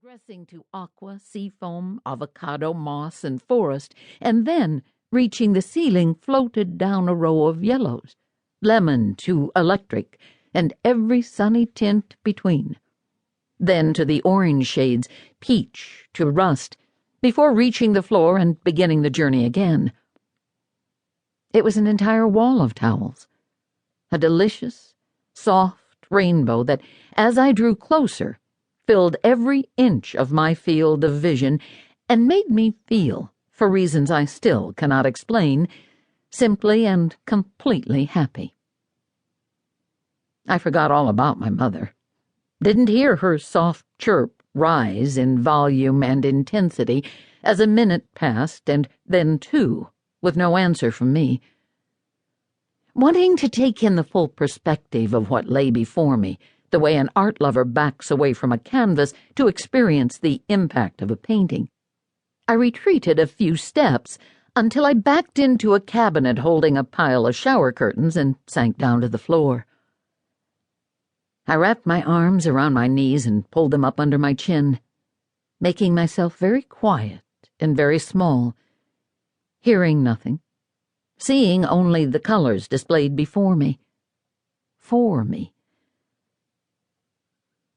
progressing to aqua, seafoam, avocado, moss, and forest, and then, reaching the ceiling, floated down a row of yellows, lemon to electric, and every sunny tint between. Then to the orange shades, peach to rust, before reaching the floor and beginning the journey again. It was an entire wall of towels, a delicious, soft rainbow that, as I drew closer, filled every inch of my field of vision and made me feel, for reasons I still cannot explain, simply and completely happy. I forgot all about my mother, didn't hear her soft chirp rise in volume and intensity as a minute passed and then two, with no answer from me. Wanting to take in the full perspective of what lay before me, the way an art lover backs away from a canvas to experience the impact of a painting, I retreated a few steps until I backed into a cabinet holding a pile of shower curtains and sank down to the floor. I wrapped my arms around my knees and pulled them up under my chin, making myself very quiet and very small, hearing nothing, seeing only the colors displayed before me, for me.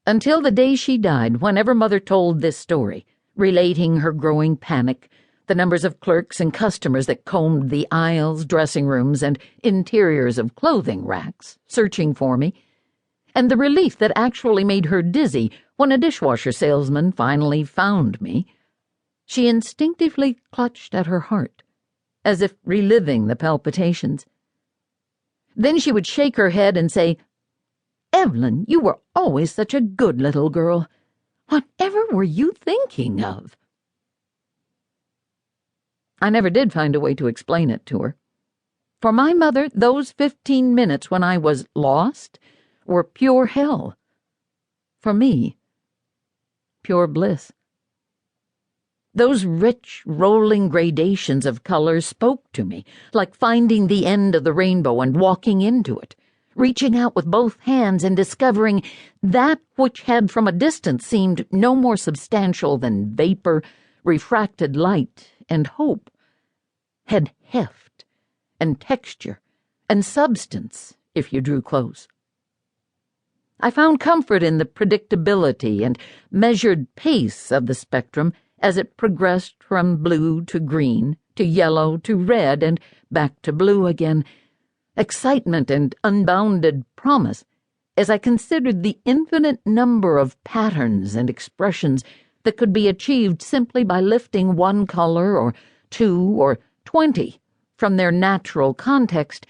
Until the day she died, whenever Mother told this story, relating her growing panic, the numbers of clerks and customers that combed the aisles, dressing rooms, and interiors of clothing racks, searching for me, and the relief that actually made her dizzy when a dishwasher salesman finally found me, she instinctively clutched at her heart, as if reliving the palpitations. Then she would shake her head and say, "Evelyn, you were always such a good little girl. Whatever were you thinking of?" I never did find a way to explain it to her. For my mother, those 15 minutes when I was lost were pure hell. For me, pure bliss. Those rich, rolling gradations of color spoke to me, like finding the end of the rainbow and walking into it, reaching out with both hands and discovering that which had from a distance seemed no more substantial than vapor, refracted light, and hope, had heft and texture and substance if you drew close. I found comfort in the predictability and measured pace of the spectrum as it progressed from blue to green, to yellow to red, and back to blue again, excitement and unbounded promise as I considered the infinite number of patterns and expressions that could be achieved simply by lifting one color or 2 or 20 from their natural context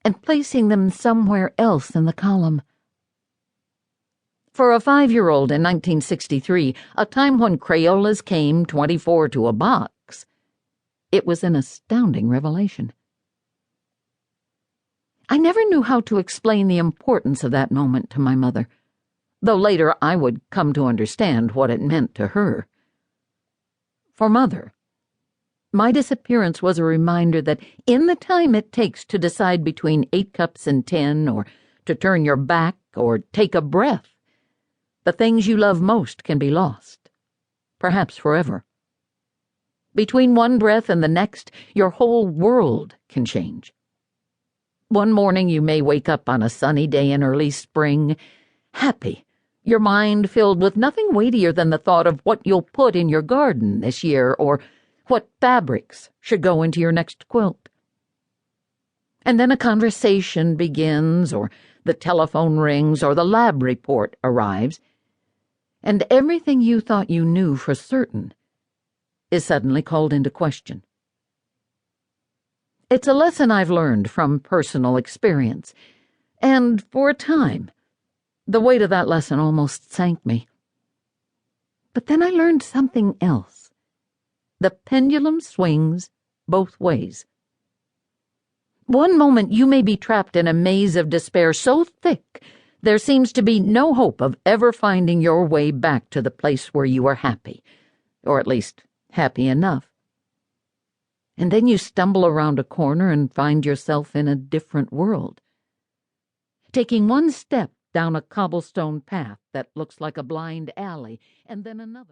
and placing them somewhere else in the column. For a 5-year-old in 1963, a time when Crayolas came 24 to a box, it was an astounding revelation. I never knew how to explain the importance of that moment to my mother, though later I would come to understand what it meant to her. For Mother, my disappearance was a reminder that in the time it takes to decide between 8 cups and 10, or to turn your back or take a breath, the things you love most can be lost, perhaps forever. Between one breath and the next, your whole world can change. One morning you may wake up on a sunny day in early spring, happy, your mind filled with nothing weightier than the thought of what you'll put in your garden this year or what fabrics should go into your next quilt. And then a conversation begins, or the telephone rings, or the lab report arrives, and everything you thought you knew for certain is suddenly called into question. It's a lesson I've learned from personal experience, and for a time, the weight of that lesson almost sank me. But then I learned something else. The pendulum swings both ways. One moment you may be trapped in a maze of despair so thick there seems to be no hope of ever finding your way back to the place where you are happy, or at least happy enough. And then you stumble around a corner and find yourself in a different world, taking one step down a cobblestone path that looks like a blind alley, and then another.